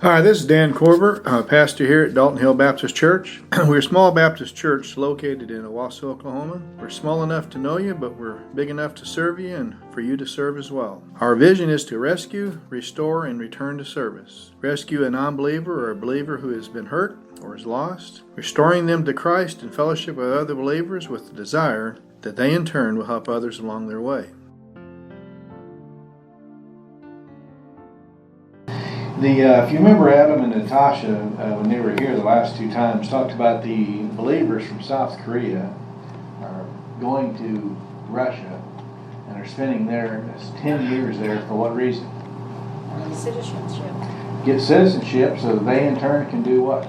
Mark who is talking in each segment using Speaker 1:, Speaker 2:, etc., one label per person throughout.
Speaker 1: Hi, this is Dan Corver, pastor here at Dalton Hill Baptist Church. We're a small Baptist church located in Owasso, Oklahoma. We're small enough to know you, but we're big enough to serve you and for you to serve as well. Our vision is to rescue, restore, and return to service. Rescue a non-believer or a believer who has been hurt or is lost, restoring them to Christ in fellowship with other believers with the desire that they in turn will help others along their way.
Speaker 2: If you remember, Adam and Natasha, when they were here the last two times, talked about the believers from South Korea are going to Russia and are spending there 10 years there. For what reason?
Speaker 3: Citizenship.
Speaker 2: Get citizenship so that they in turn can do what?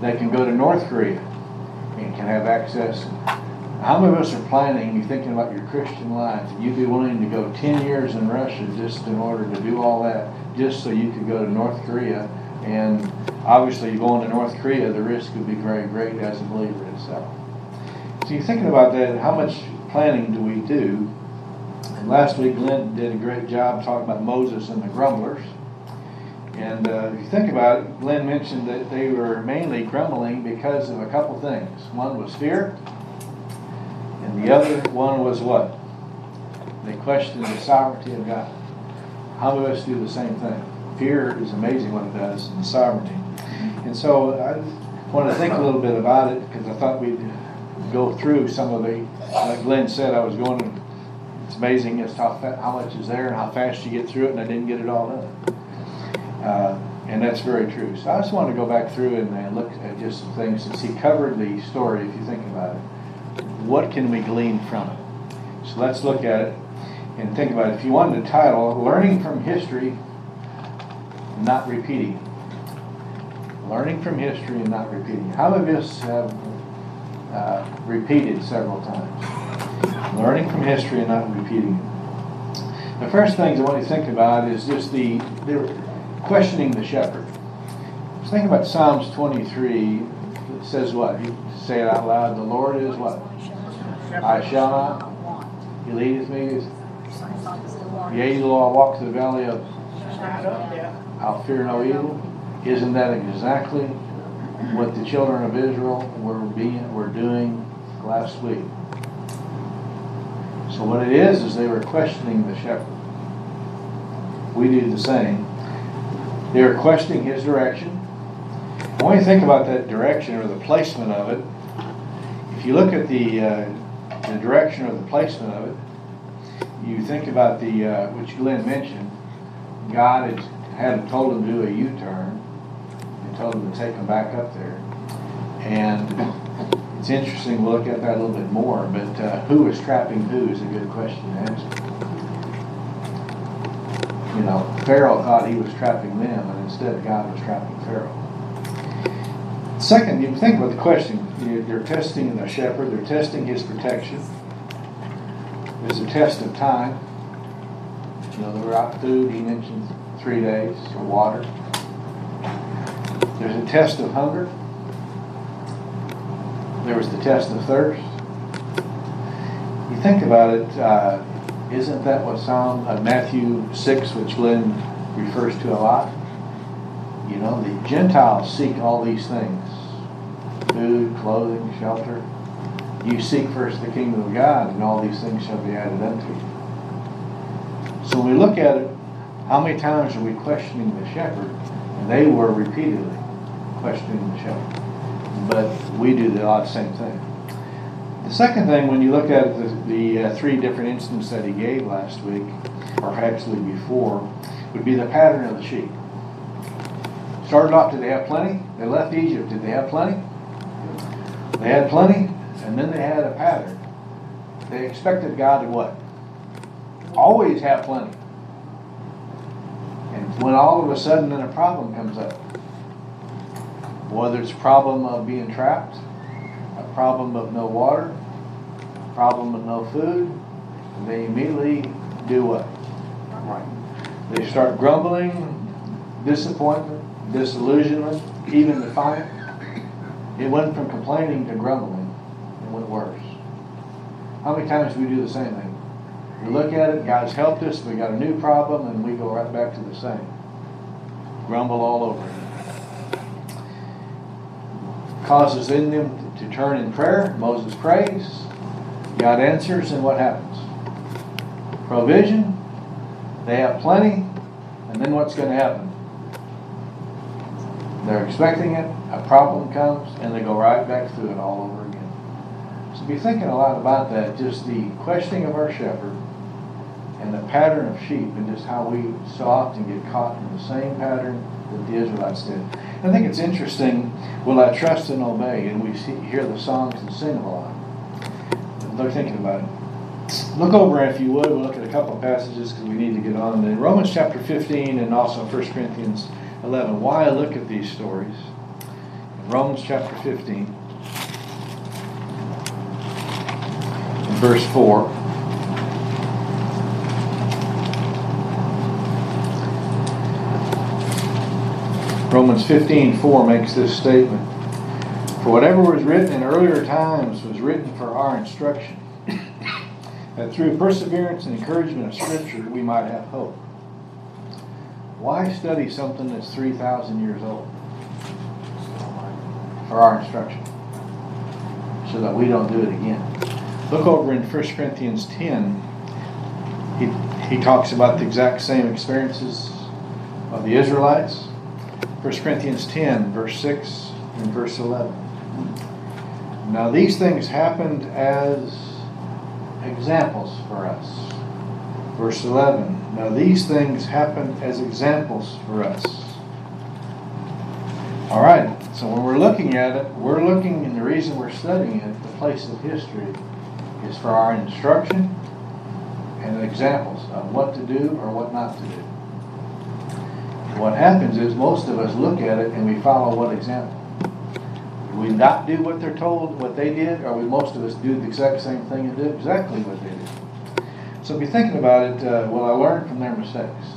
Speaker 2: They can go to North Korea and can have access. How many of us are planning, you're thinking about your Christian life, and you'd be willing to go 10 years in Russia just in order to do all that, just so you could go to North Korea? And obviously, going to North Korea, the risk would be very great as a believer itself. So you're thinking about that, how much planning do we do? And last week, Glen did a great job talking about Moses and the grumblers. And if you think about it, Glen mentioned that they were mainly grumbling because of a couple things. One was fear. And the other one was what? They questioned the sovereignty of God. How many of us do the same thing? Fear is amazing what it does, and sovereignty. And so I want to think a little bit about it because I thought we'd go through some of the, like Glen said, I was going to, it's amazing just how much is there and how fast you get through it, and I didn't get it all done. And that's very true. So I just want to go back through and look at just some things since he covered the story, if you think about it. What can we glean from it? So let's look at it and think about it. If you wanted a title, Learning from History, Not Repeating. Learning from history and not repeating. How many of us have repeated several times? Learning from history and not repeating it. The first things I want you to think about is just the questioning the shepherd. Just think about Psalms 23. It says what? You say it out loud. The Lord is what? I shall not. He leadeth me. Yea, though I walk through the valley of I'll fear no evil. Isn't that exactly what the children of Israel were doing last week? So what it is they were questioning the shepherd. We do the same. They were questioning his direction. When you think about that direction or the placement of it, if you look at the direction or the placement of it, you think about which Glen mentioned, God had told him to do a U-turn and told him to take him back up there. And it's interesting to look at that a little bit more, but who was trapping who is a good question to ask. You know, Pharaoh thought he was trapping them, and instead God was trapping Pharaoh. Second, you think about the question. They're testing the shepherd. They're testing his protection. There's a test of time. You know, they're out food. He mentioned 3 days of water. There's a test of hunger. There was the test of thirst. You think about it, isn't that what Matthew 6, which Glen refers to a lot? You know, the Gentiles seek all these things. Food, clothing, shelter. You seek first the kingdom of God, and all these things shall be added unto you. So when we look at it, how many times are we questioning the shepherd? And they were repeatedly questioning the shepherd. But we do the odd same thing. The second thing, when you look at the three different instances that he gave last week, or actually before, would be the pattern of the sheep. Started off, did they have plenty? They left Egypt, did they have plenty? They had plenty, and then they had a pattern. They expected God to what? Always have plenty. And when all of a sudden then a problem comes up, whether it's a problem of being trapped, a problem of no water, a problem of no food, they immediately do what? Right. They start grumbling, disappointment, disillusionment, even defiance. It went from complaining to grumbling. It went worse. How many times do we do the same thing? We look at it, God's helped us, we got a new problem, and we go right back to the same. grumble all over again. Causes in them to turn in prayer. Moses prays. God answers, and what happens? Provision. They have plenty. And then what's going to happen? They're expecting it. A problem comes, and they go right back through it all over again. So be thinking a lot about that. Just the questioning of our shepherd and the pattern of sheep, and just how we so often get caught in the same pattern that the Israelites did. I think it's interesting, will I trust and obey? And we hear the songs and sing a lot. They're thinking about it. Look over, if you would, we'll look at a couple of passages because we need to get on. In Romans chapter 15 and also 1 Corinthians 11. Why I look at these stories. In Romans chapter 15, in verse 4. Romans 15:4 makes this statement. For whatever was written in earlier times was written for our instruction, that through perseverance and encouragement of Scripture we might have hope. Why study something that's 3,000 years old? For our instruction, so that we don't do it again. Look over in 1 Corinthians 10. He talks about the exact same experiences of the Israelites. 1 Corinthians 10, verse 6 and verse 11. Now these things happened as examples for us. Verse 11. Now these things happened as examples for us. All right. So when we're looking at it, we're looking, and the reason we're studying it, the place of history, is for our instruction and examples of what to do or what not to do. What happens is most of us look at it and we follow what example? Do we not do what they're told, what they did, or most of us do the exact same thing and do exactly what they did? So be thinking about it. Will I learn from their mistakes?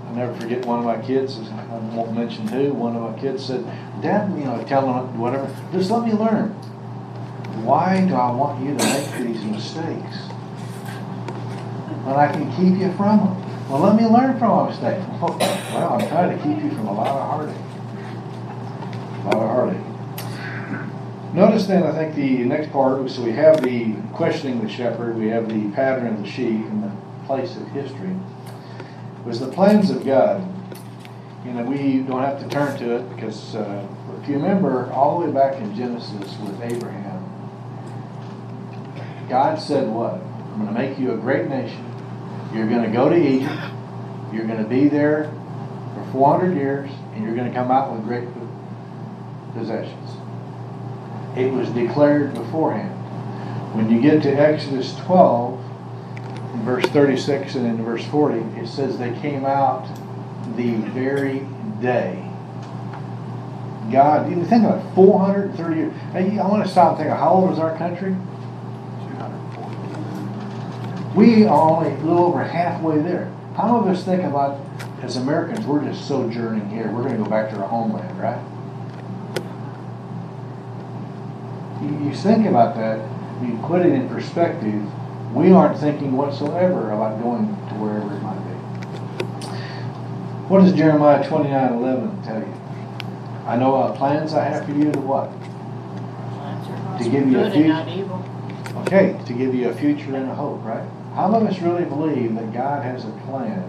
Speaker 2: I'll never forget one of my kids, I won't mention who, one of my kids said, Dad, tell them whatever, just let me learn. Why do I want you to make these mistakes when I can keep you from them? Well, let me learn from my mistakes. Well, I'm trying to keep you from a lot of heartache. A lot of heartache. Notice then, I think the next part, so we have the questioning the shepherd, we have the pattern of the sheep, and the place of history, was the plans of God. We don't have to turn to it because if you remember all the way back in Genesis with Abraham, God said what? I'm going to make you a great nation. You're going to go to Egypt. You're going to be there for 400 years, and you're going to come out with great possessions. It was declared beforehand. When you get to Exodus 12, in verse 36 and in verse 40, it says they came out the very day. God, you think about it, 430 years. Hey, I want to stop and think of how old is our country? 240. We are only a little over halfway there. How many of us think about, as Americans, we're just sojourning here. We're going to go back to our homeland, right? You think about that, you put it in perspective, we aren't thinking whatsoever about going to wherever it might be. What does Jeremiah 29:11 tell you? I know plans I have for you to what? To give you a future. Okay, to give you a future and a hope, right? How many of us really believe that God has a plan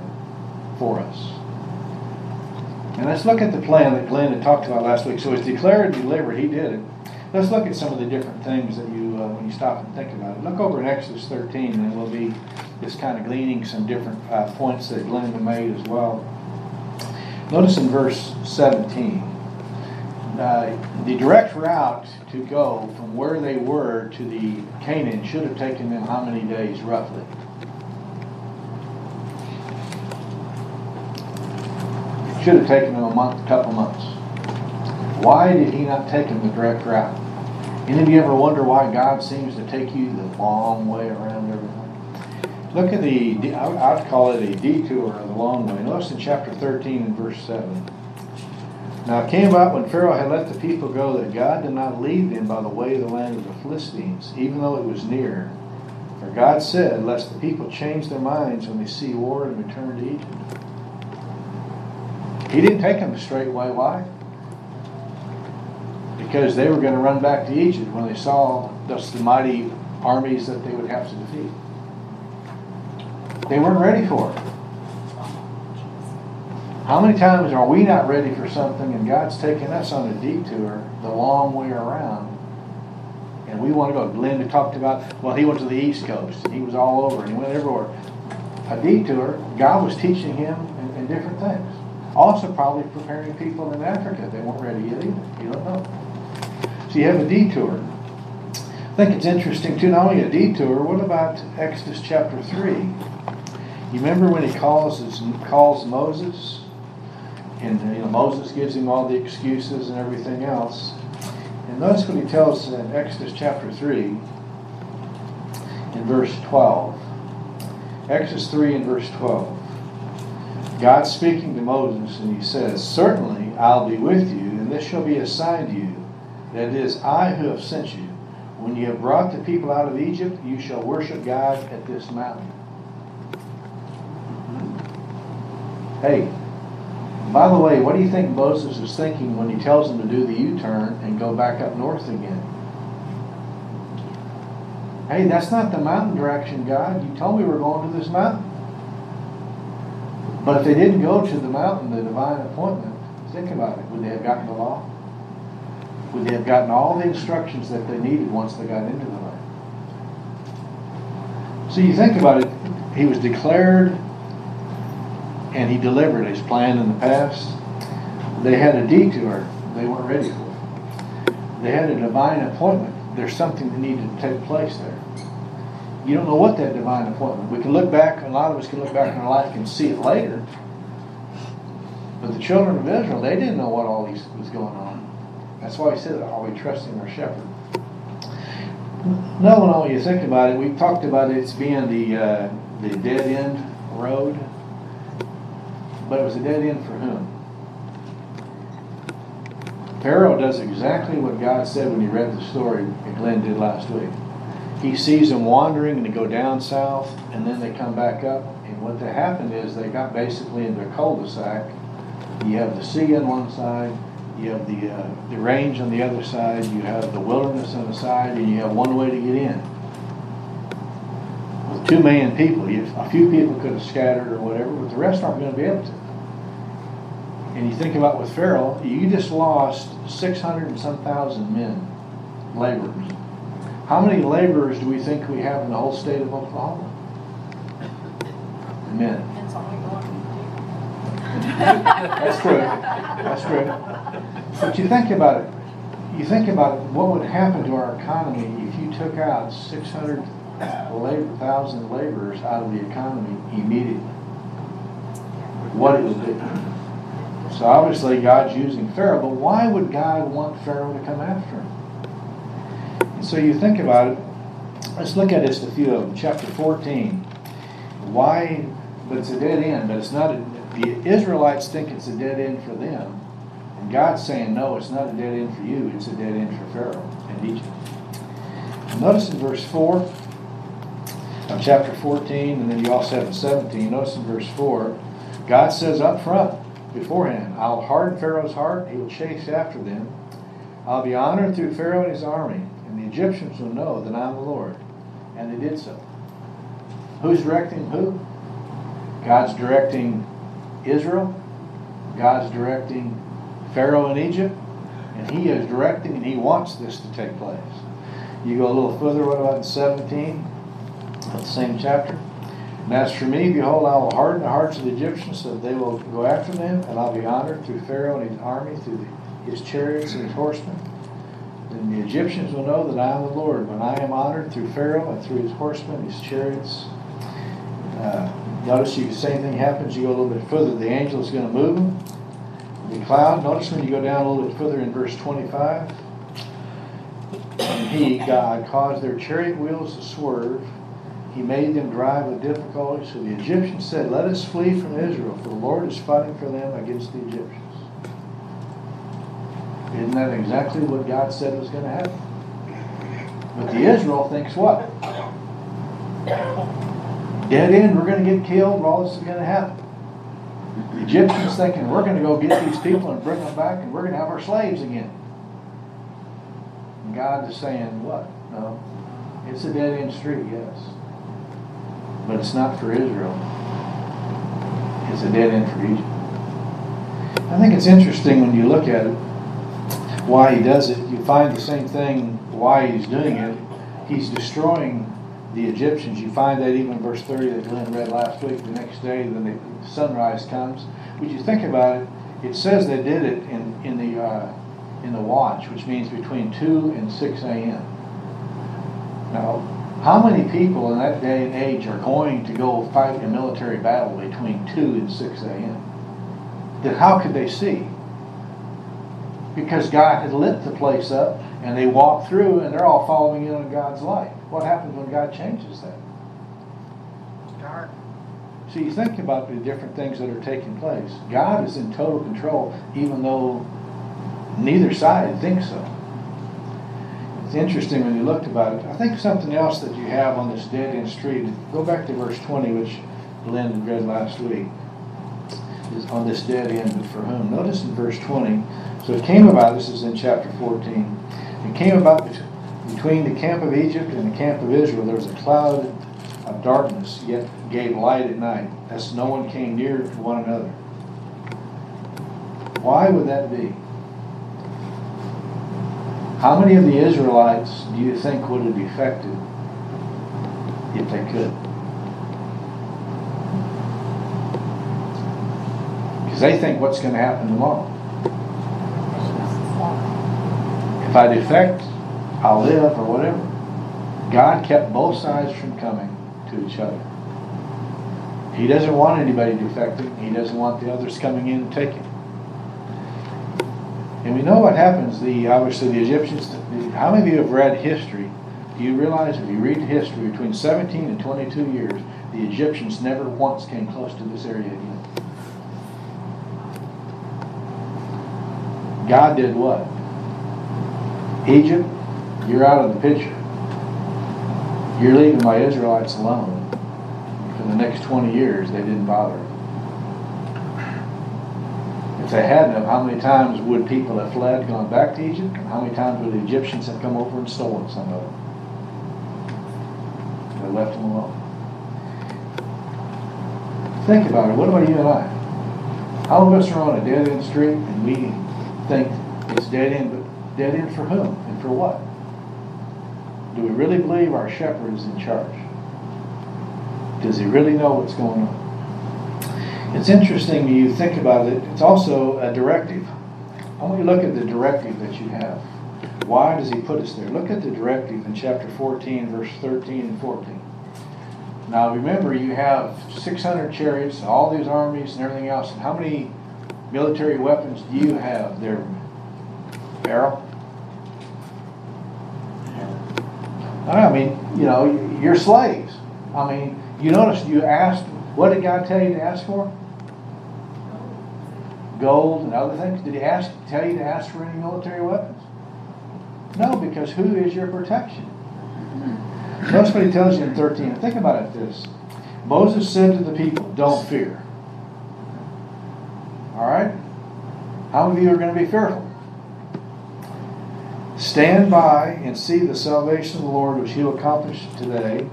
Speaker 2: for us? And let's look at the plan that Glen had talked about last week. So it's declared and delivered, he did it. Let's look at some of the different things that you, when you stop and think about it. Look over in Exodus 13, and then we'll be just kind of gleaning some different points that Glen had made as well. Notice in verse 17, the direct route to go from where they were to the Canaan should have taken them how many days roughly? It should have taken them a couple months. Why did he not take them the direct route? Any of you ever wonder why God seems to take you the long way around everything? Look at I'd call it a detour of the long way. Notice in chapter 13 and verse 7. Now it came about when Pharaoh had let the people go that God did not lead them by the way of the land of the Philistines, even though it was near. For God said, lest the people change their minds when they see war and return to Egypt. He didn't take them the straight way. Why? Because they were going to run back to Egypt when they saw the mighty armies that they would have to defeat. They weren't ready for it. How many times are we not ready for something and God's taking us on a detour the long way around, and we want to go? Glen talked about, well, he went to the East Coast and he was all over and he went everywhere. A detour, God was teaching him in different things. Also probably preparing people in Africa. They weren't ready yet either. You don't know. So you have a detour. I think it's interesting too, not only a detour, what about Exodus chapter 3? You remember when he calls Moses? And Moses gives him all the excuses and everything else. And notice what he tells in Exodus chapter 3 in verse 12. Exodus 3 and verse 12. God speaking to Moses, and he says, "Certainly I'll be with you, and this shall be a sign to you, that it is I who have sent you. When you have brought the people out of Egypt, you shall worship God at this mountain." Hey, by the way, what do you think Moses is thinking when he tells them to do the U-turn and go back up north again? Hey, that's not the mountain direction, God. You told me we're going to this mountain. But if they didn't go to the mountain, the divine appointment, think about it. Would they have gotten the law? Would they have gotten all the instructions that they needed once they got into the land? So you think about it, he was declared and he delivered his plan in the past. They had a detour they weren't ready for. They had a divine appointment. There's something that needed to take place there. You don't know what that divine appointment. We can look back, a lot of us can look back in our life and see it later. But the children of Israel, they didn't know what all these was going on. That's why he said, "Are we trusting our shepherd?" No, when you think about it, we talked about it as being the dead end road. But it was a dead end for whom? Pharaoh does exactly what God said when you read the story that Glen did last week. He sees them wandering and they go down south and then they come back up. And what happened is they got basically into a cul-de-sac. You have the sea on one side, you have the range on the other side, you have the wilderness on the side, and you have one way to get in. With 2 million people, a few people could have scattered or whatever, but the rest aren't going to be able to. And you think about with Pharaoh, you just lost 600 and some thousand men, laborers. How many laborers do we think we have in the whole state of Oklahoma? Men.
Speaker 3: It's only going.
Speaker 2: That's true. That's true. But you think about it. You think about what would happen to our economy if you took out 600,000 laborers out of the economy immediately. What it would do. So obviously God's using Pharaoh, but why would God want Pharaoh to come after him? And so you think about it. Let's look at just a few of them. Chapter 14. Why? But it's a dead end. But it's not. The Israelites think it's a dead end for them, and God's saying, no, it's not a dead end for you. It's a dead end for Pharaoh and Egypt. Notice in verse 4 of chapter 14, and then you also have in 17. Notice in verse 4, God says up front, beforehand, I'll harden Pharaoh's heart, he will chase after them. I'll be honored through Pharaoh and his army, and the Egyptians will know that I'm the Lord. And they did so. Who's directing who? God's directing Israel. God's directing Pharaoh in Egypt. And he is directing, and he wants this to take place. You go a little further, what about in 17? Of the same chapter. And as for me, behold, I will harden the hearts of the Egyptians so that they will go after them, and I'll be honored through Pharaoh and his army, through his chariots and his horsemen. Then the Egyptians will know that I am the Lord, when I am honored through Pharaoh and through his horsemen, his chariots. Notice the same thing happens. You go a little bit further, the angel is going to move them. The cloud, notice when you go down a little bit further in verse 25. And he, God, caused their chariot wheels to swerve. He made them drive with difficulty. So the Egyptians said, let us flee from Israel, for the Lord is fighting for them against the Egyptians. Isn't that exactly what God said was going to happen? But the Israel thinks what? Dead end, we're going to get killed, all this is going to happen. The Egyptians thinking, we're going to go get these people and bring them back and we're going to have our slaves again. And God is saying, what? No. It's a dead-end street, yes. But it's not for Israel. It's a dead end for Egypt. I think it's interesting when you look at it, why he does it. You find the same thing why he's doing it. He's destroying the Egyptians. You find that even in verse 30 that Glen read last week. The next day when the sunrise comes. When you think about it, it says they did it in the watch, which means between 2 and 6 a.m. Now, how many people in that day and age are going to go fight a military battle between 2 and 6 a.m.? Then how could they see? Because God had lit the place up, and they walk through, and they're all following in on God's light. What happens when God changes that?
Speaker 3: Dark.
Speaker 2: So you think about the different things that are taking place. God is in total control, even though neither side thinks so. It's interesting when you looked about it. I think something else that you have on this dead-end street, go back to verse 20, which Glen had read last week, is on this dead end, but for whom? Notice in verse 20, so it came about, this is in chapter 14, it came about between the camp of Egypt and the camp of Israel, there was a cloud of darkness, yet gave light at night, as no one came near to one another. Why would that be? How many of the Israelites do you think would have defected if they could? Because they think what's going to happen tomorrow. If I defect, I'll live or whatever. God kept both sides from coming to each other. He doesn't want anybody defecting. He doesn't want the others coming in and taking. And we know what happens. Obviously the Egyptians, how many of you have read history? Do you realize if you read history, between 17 and 22 years, the Egyptians never once came close to this area again? God did what? Egypt, you're out of the picture. You're leaving my Israelites alone. For the next 20 years, they didn't bother. If they hadn't, how many times would people have fled, gone back to Egypt? And how many times would the Egyptians have come over and stolen some of them? They left them alone. Think about it. What about you and I? All of us are on a dead-end street, and we think it's dead-end, but dead-end for whom and for what? Do we really believe our shepherd is in charge? Does he really know what's going on? It's interesting when you think about it. It's also a directive. I want you to look at the directive that you have. Why does he put us there? Look at the directive in chapter 14, verse 13 and 14. Now remember, you have 600 chariots, all these armies and everything else. And how many military weapons do you have there, Errol? I mean, you know, you're slaves. I mean, you notice you asked, what did God tell you to ask for? Gold and other things. Did he tell you to ask for any military weapons? No, because who is your protection? Notice what he tells you in 13. Think about it this. Moses said to the people, don't fear. Alright? How many of you are going to be fearful? Stand by and see the salvation of the Lord which he will accomplish today.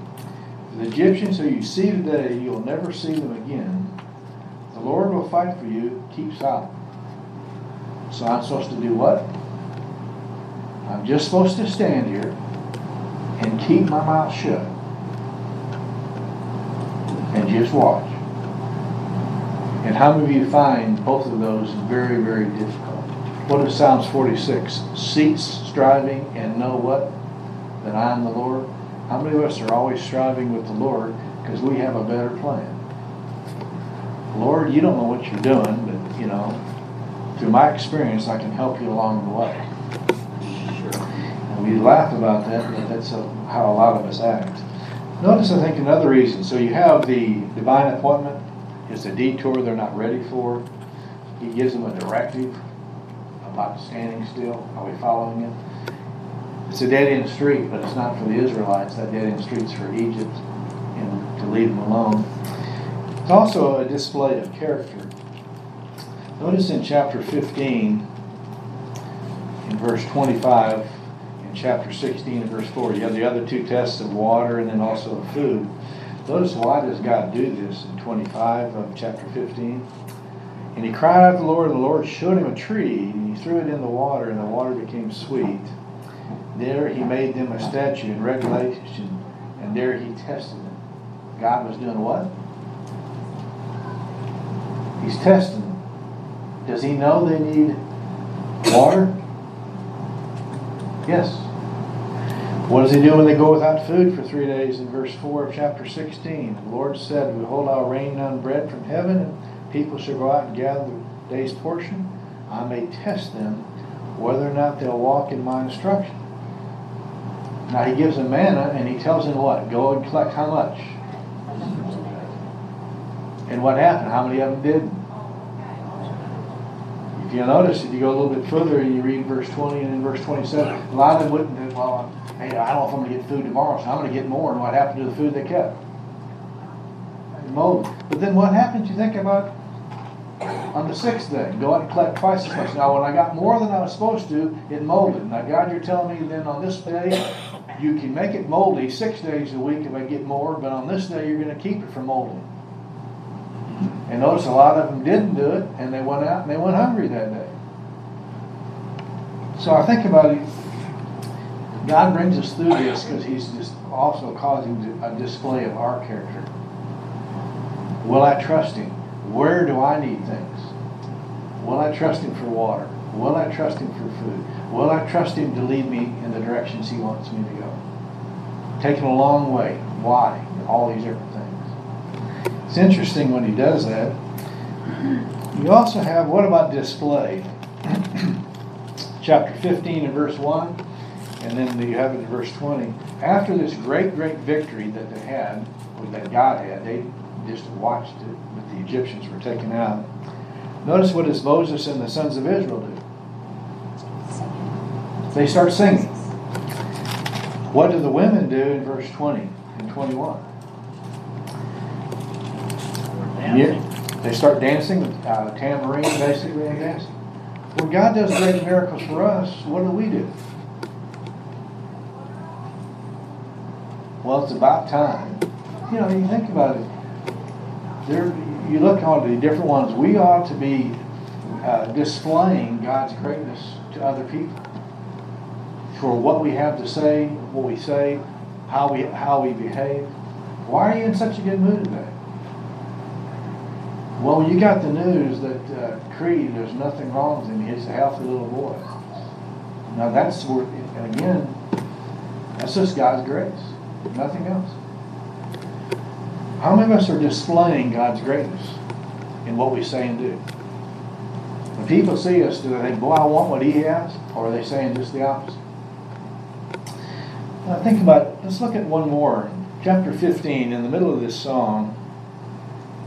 Speaker 2: The Egyptians who you see today, you will never see them again. The Lord will fight for you. Keep silent. So I'm supposed to do what? I'm just supposed to stand here and keep my mouth shut and just watch. And how many of you find both of those very, very difficult? What is Psalms 46? Cease striving and know what? That I am the Lord. How many of us are always striving with the Lord because we have a better plan? Lord, you don't know what you're doing, but, you know, through my experience, I can help you along the way. And we laugh about that, but that's how a lot of us act. Notice, I think, another reason. So you have the divine appointment. It's a detour they're not ready for. He gives them a directive about standing still. Are we following it? It's a dead-end street, but it's not for the Israelites. That dead-end street's for Egypt, and to leave them alone. It's also a display of character. Notice in chapter 15, in verse 25, in chapter 16 and verse 4, you have the other two tests of water and then also of food. Notice, why does God do this in 25 of chapter 15? And he cried out to the Lord, and the Lord showed him a tree, and he threw it in the water, and the water became sweet. There he made them a statute and regulation, and there he tested them. God was doing what? He's testing them. Does he know they need water? Yes. What does he do when they go without food for 3 days? In verse 4 of chapter 16, the Lord said, "Behold, I'll rain down bread from heaven, and people shall go out and gather the day's portion. I may test them whether or not they'll walk in my instruction." Now he gives them manna, and he tells them what? Go and collect how much? And what happened? How many of them did? If you notice, if you go a little bit further and you read verse 20 and in verse 27, a lot of them wouldn't. Well, hey, I don't know if I'm going to get food tomorrow, so I'm going to get more. And what happened to the food they kept? It molded. But then what happened? You think about on the sixth day, go out and collect twice as much. Now, when I got more than I was supposed to, it molded. Now, God, you're telling me then on this day, you can make it moldy 6 days a week if I get more, but on this day, you're going to keep it from molding. And notice a lot of them didn't do it, and they went out and they went hungry that day. So I think about it, God brings us through this because he's just also causing a display of our character. Will I trust him? Where do I need things? Will I trust him for water? Will I trust him for food? Will I trust him to lead me in the directions he wants me to go? Taking a long way. Why? All these different things. It's interesting when he does that. You also have, what about display? Chapter 15 and verse 1, and then you have it in verse 20. After this great victory that they had, or that God had, they just watched it, but the Egyptians were taken out. Notice what does Moses and the sons of Israel do? They start singing. What do the women do in verse 20 and 21? Yeah, they start dancing with tambourine, basically, and dancing. When God does great miracles for us, what do? Well, it's about time. You know, you think about it. You look at the different ones. We ought to be displaying God's greatness to other people for what we have to say, what we say, how we behave. Why are you in such a good mood today? Well, you got the news that Creed, there's nothing wrong with him. He's a healthy little boy. Now that's where, again, that's just God's grace. Nothing else. How many of us are displaying God's greatness in what we say and do? When people see us, do they think, boy, I want what he has? Or are they saying just the opposite? Now think about, let's look at one more. Chapter 15, in the middle of this song,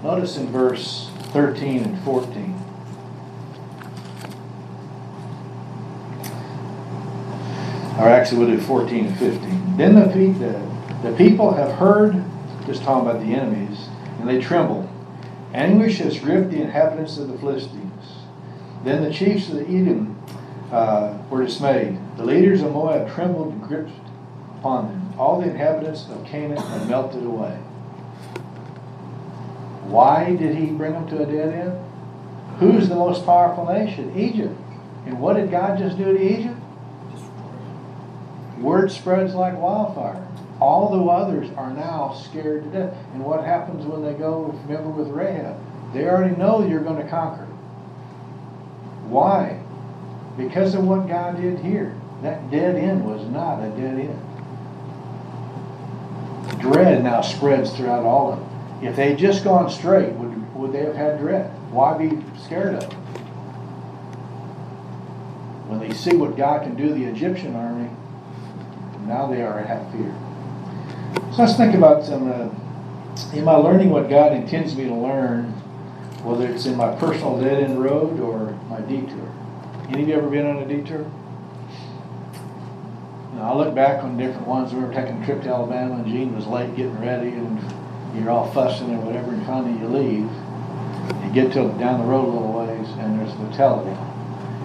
Speaker 2: notice in verse 13 and 14. Or actually we'll do 14 and 15. Then the people have heard, just talking about the enemies, and they tremble. Anguish has gripped the inhabitants of the Philistines. Then the chiefs of the Edom were dismayed. The leaders of Moab trembled and gripped upon them. All the inhabitants of Canaan had melted away. Why did he bring them to a dead end? Who's the most powerful nation? Egypt. And what did God just do to Egypt? Word spreads like wildfire. All the others are now scared to death. And what happens when they go, remember with Rahab? They already know you're going to conquer. Why? Because of what God did here. That dead end was not a dead end. Dread now spreads throughout all of them. If they had just gone straight, would they have had dread? Why be scared of it? When they see what God can do to the Egyptian army, now they are have fear. So let's think about some, am I learning what God intends me to learn, whether it's in my personal dead-end road or my detour? Any of you ever been on a detour? Now, I look back on different ones. We were taking a trip to Alabama, and Gene was late getting ready, and you're all fussing or whatever, and finally you leave. You get to down the road a little ways, and there's the telephone.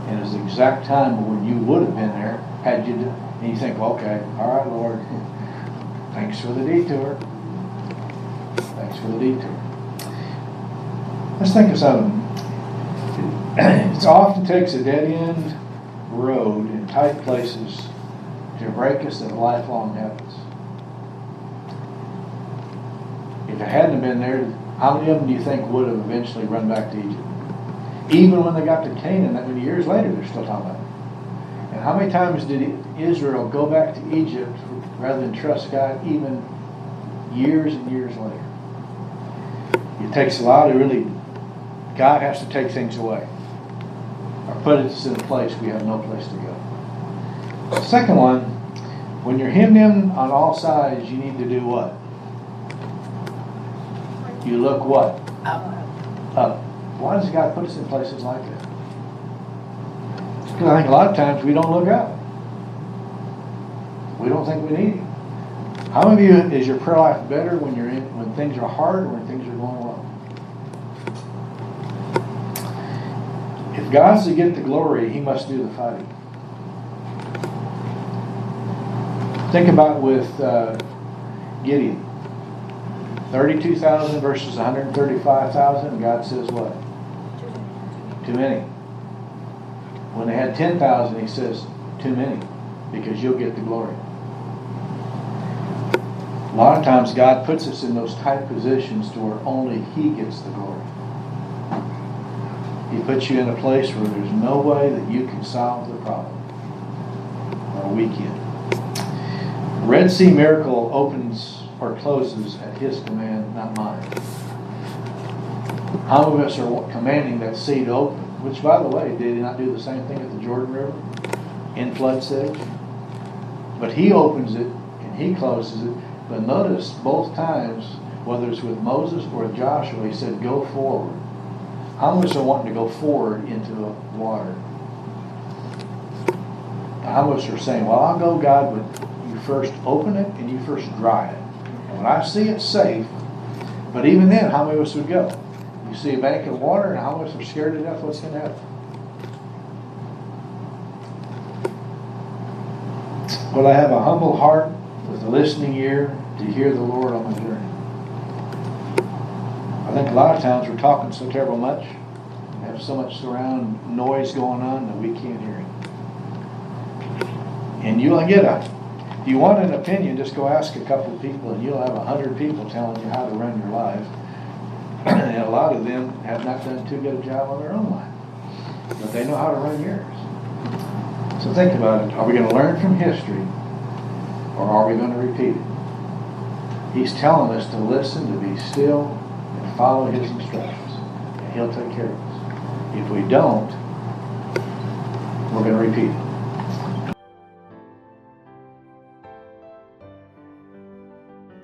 Speaker 2: And it's the exact time when you would have been there had you. And you think, okay, all right, Lord, thanks for the detour. Thanks for the detour. Let's think of something. It often takes a dead-end road in tight places to break us into lifelong habits. If it hadn't been there, how many of them do you think would have eventually run back to Egypt? Even when they got to Canaan, that many years later, they're still talking about it. And how many times did Israel go back to Egypt rather than trust God, even years and years later? It takes a lot to really, God has to take things away or put us in a place we have no place to go. The second one, when you're hemmed in on all sides, you need to do what? You look what? Up. Why does God put us in places like that? Because I think a lot of times we don't look up. We don't think we need Him. How many of you, is your prayer life better when when things are hard or when things are going well? If God's to get the glory, He must do the fighting. Think about with Gideon. 32,000 versus 135,000. God says what? Too many. When they had 10,000, He says, too many, because you'll get the glory. A lot of times God puts us in those tight positions to where only He gets the glory. He puts you in a place where there's no way that you can solve the problem. Or we can. Red Sea miracle opens or closes at His command, not mine. How many of us are commanding that sea to open? Which, by the way, did He not do the same thing at the Jordan River in flood stage? But He opens it and He closes it. But notice both times, whether it's with Moses or with Joshua, He said, go forward. How many of us are wanting to go forward into the water? How many of us are saying, well, I'll go, God, but you first open it and you first dry it. And when I see it safe, but even then, how many of us would go? You see a bank of water, and how many of us are scared to death what's going to happen? Will I have a humble heart with a listening ear to hear the Lord on my journey? I think a lot of times we're talking so terrible much, and have so much surround noise going on that we can't hear Him. And you'll get if you want an opinion, just go ask a couple of people, and you'll have 100 people telling you how to run your life. And a lot of them have not done too good a job on their own life, but they know how to run yours. So think about it. Are we going to learn from history, or are we going to repeat it? He's telling us to listen, to be still, and follow His instructions, and He'll take care of us. If we don't, we're going to repeat it.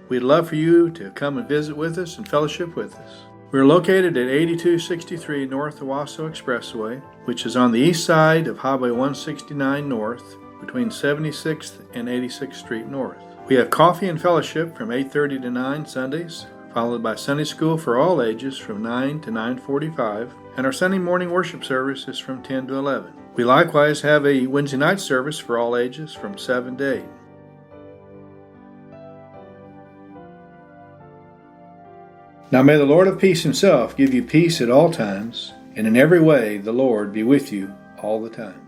Speaker 1: We'd love for you to come and visit with us and fellowship with us. We're located at 8263 North Owasso Expressway, which is on the east side of Highway 169 North, between 76th and 86th Street North. We have coffee and fellowship from 8:30 to 9 Sundays, followed by Sunday school for all ages from 9 to 9:45, and our Sunday morning worship service is from 10 to 11. We likewise have a Wednesday night service for all ages from 7 to 8. Now may the Lord of peace Himself give you peace at all times, and in every way the Lord be with you all the time.